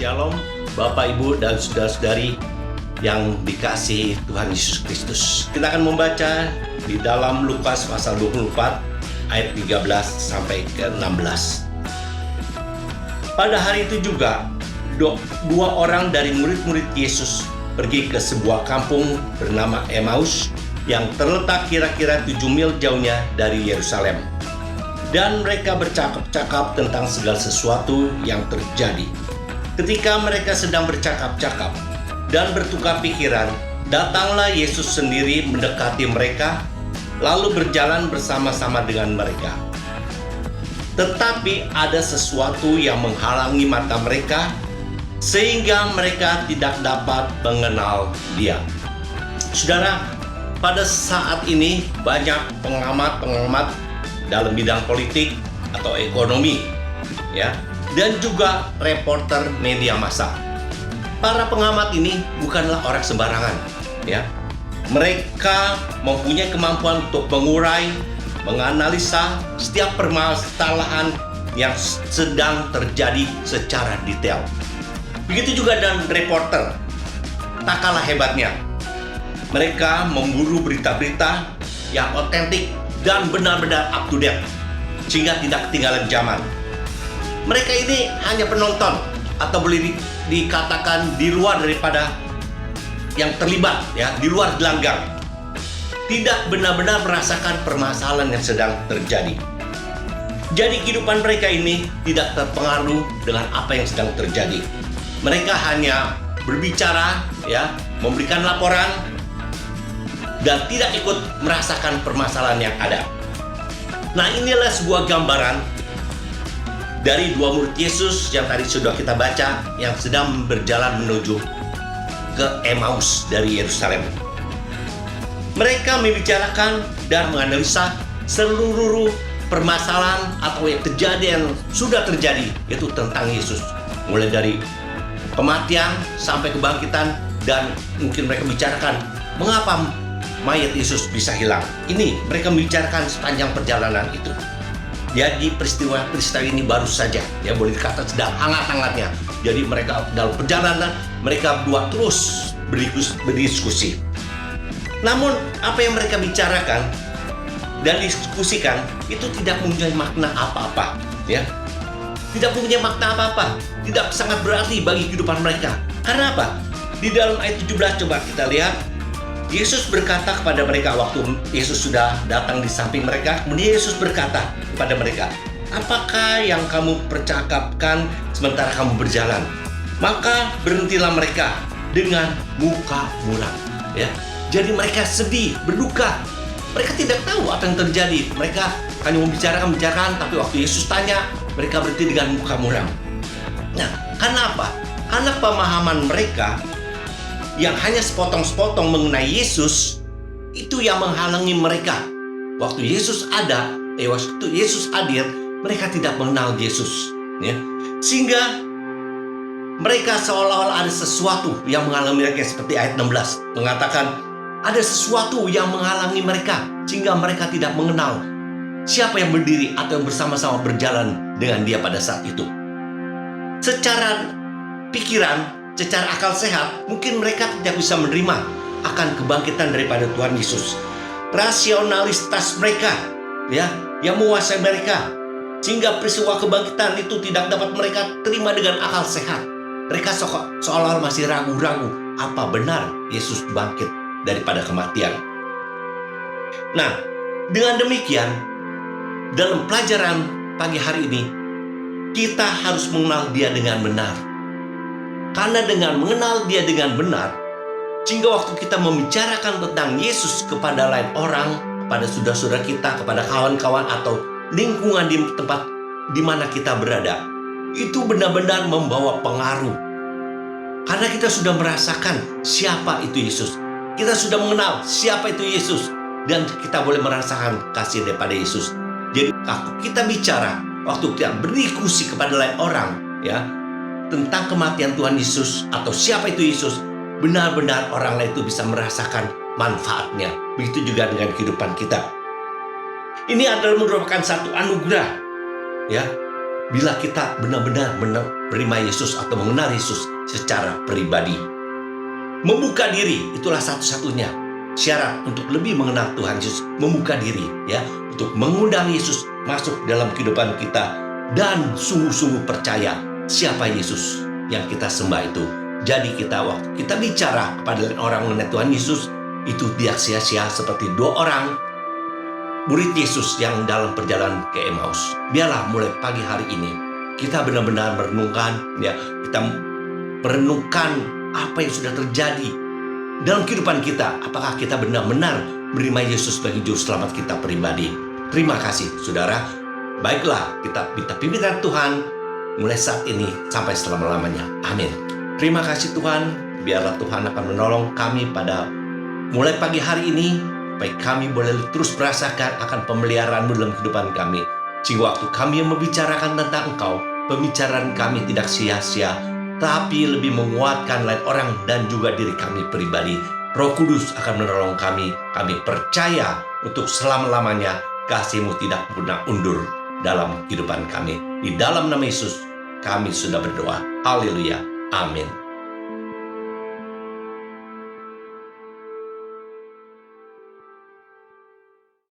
Shalom, Bapak, Ibu, dan saudara-saudari yang dikasihi Tuhan Yesus Kristus. Kita akan membaca di dalam Lukas pasal 24 ayat 13 sampai ke 16. Pada hari itu juga, dua orang dari murid-murid Yesus pergi ke sebuah kampung bernama Emmaus yang terletak kira-kira 7 mil jauhnya dari Yerusalem. Dan mereka bercakap-cakap tentang segala sesuatu yang terjadi. Ketika mereka sedang bercakap-cakap dan bertukar pikiran, datanglah Yesus sendiri mendekati mereka, lalu berjalan bersama-sama dengan mereka. Tetapi ada sesuatu yang menghalangi mata mereka, sehingga mereka tidak dapat mengenal Dia. Saudara, pada saat ini banyak pengamat dalam bidang politik atau ekonomi, ya, dan juga reporter media massa. Para pengamat ini bukanlah orang sembarangan, ya. Mereka mempunyai kemampuan untuk mengurai, menganalisa setiap permasalahan yang sedang terjadi secara detail. Begitu juga dengan reporter, tak kalah hebatnya. Mereka memburu berita-berita yang otentik dan benar-benar up to date, sehingga tidak ketinggalan zaman. Mereka ini hanya penonton, atau boleh dikatakan di luar daripada yang terlibat, ya, di luar gelanggang. Tidak benar-benar merasakan permasalahan yang sedang terjadi. Jadi kehidupan mereka ini tidak terpengaruh dengan apa yang sedang terjadi. Mereka hanya berbicara, ya, memberikan laporan, dan tidak ikut merasakan permasalahan yang ada. Nah, inilah sebuah gambaran dari dua murid Yesus yang tadi sudah kita baca, yang sedang berjalan menuju ke Emmaus dari Yerusalem. Mereka membicarakan dan menganalisa seluruh permasalahan atau yang terjadi, yang sudah terjadi, yaitu tentang Yesus. Mulai dari kematian sampai kebangkitan, dan mungkin mereka bicarakan mengapa mayat Yesus bisa hilang. Ini mereka membicarakan sepanjang perjalanan itu. Jadi peristiwa ini baru saja, ya, boleh dikata sedang hangat-hangatnya. Jadi mereka dalam perjalanan, mereka berdua terus berdiskusi. Namun apa yang mereka bicarakan dan diskusikan itu tidak mempunyai makna apa-apa, ya. Tidak mempunyai makna apa-apa, tidak sangat berarti bagi kehidupan mereka. Karena apa? Di dalam ayat 17 coba kita lihat, Yesus berkata kepada mereka waktu Yesus sudah datang di samping mereka. Kemudian Yesus berkata kepada mereka, "Apakah yang kamu percakapkan sementara kamu berjalan?" Maka berhentilah mereka dengan muka muram, ya. Jadi mereka sedih, berduka. Mereka tidak tahu apa yang terjadi. Mereka hanya membicarakan, tapi waktu Yesus tanya, mereka berhenti dengan muka muram. Nah, karena apa? Karena pemahaman mereka yang hanya sepotong-sepotong mengenai Yesus, itu yang menghalangi mereka. Waktu Yesus waktu Yesus hadir, mereka tidak mengenal Yesus, ya. Sehingga mereka seolah-olah ada sesuatu yang menghalangi mereka, seperti ayat 16 mengatakan ada sesuatu yang menghalangi mereka, sehingga mereka tidak mengenal siapa yang berdiri atau yang bersama-sama berjalan dengan Dia pada saat itu. Secara pikiran, secara akal sehat, mungkin mereka tidak bisa menerima akan kebangkitan daripada Tuhan Yesus. Rasionalitas mereka, ya, yang menguasai mereka, sehingga peristiwa kebangkitan itu tidak dapat mereka terima dengan akal sehat. Mereka seolah-olah masih ragu-ragu, apa benar Yesus bangkit daripada kematian. Nah, dengan demikian, dalam pelajaran pagi hari ini, kita harus mengenal Dia dengan benar. Karena dengan mengenal Dia dengan benar, sehingga waktu kita membicarakan tentang Yesus kepada lain orang, kepada saudara-saudara kita, kepada kawan-kawan atau lingkungan di tempat di mana kita berada, itu benar-benar membawa pengaruh. Karena kita sudah merasakan siapa itu Yesus. Kita sudah mengenal siapa itu Yesus, dan kita boleh merasakan kasih daripada Yesus. Jadi waktu kita bicara, waktu kita berdiskusi kepada lain orang, ya, tentang kematian Tuhan Yesus atau siapa itu Yesus, benar-benar orang lain itu bisa merasakan manfaatnya. Begitu juga dengan kehidupan kita. Ini adalah merupakan satu anugerah, ya, bila kita benar-benar menerima Yesus atau mengenal Yesus secara pribadi. Membuka diri itulah satu-satunya syarat untuk lebih mengenal Tuhan Yesus. Membuka diri ya, untuk mengundang Yesus masuk dalam kehidupan kita dan sungguh-sungguh percaya siapa Yesus yang kita sembah itu. Jadi waktu kita bicara kepada orang mengenai Tuhan Yesus, itu tidak sia-sia seperti 2 orang murid Yesus yang dalam perjalanan ke Emmaus. Biarlah mulai pagi hari ini kita benar-benar merenungkan ya, kita merenungkan apa yang sudah terjadi dalam kehidupan kita. Apakah kita benar-benar menerima Yesus sebagai juru selamat kita pribadi? Terima kasih saudara. Baiklah, kita minta pimpinan Tuhan mulai saat ini sampai selama-lamanya. Amin. Terima kasih Tuhan. Biarlah Tuhan akan menolong kami pada mulai pagi hari ini, supaya kami boleh terus merasakan akan pemeliharaan-Mu dalam kehidupan kami. Sehingga waktu kami membicarakan tentang Engkau, pembicaraan kami tidak sia-sia, tapi lebih menguatkan lain orang dan juga diri kami pribadi. Roh Kudus akan menolong kami. Kami percaya untuk selama-lamanya kasih-Mu tidak pernah undur dalam kehidupan kami. Di dalam nama Yesus kami sudah berdoa. Haleluya. Amin.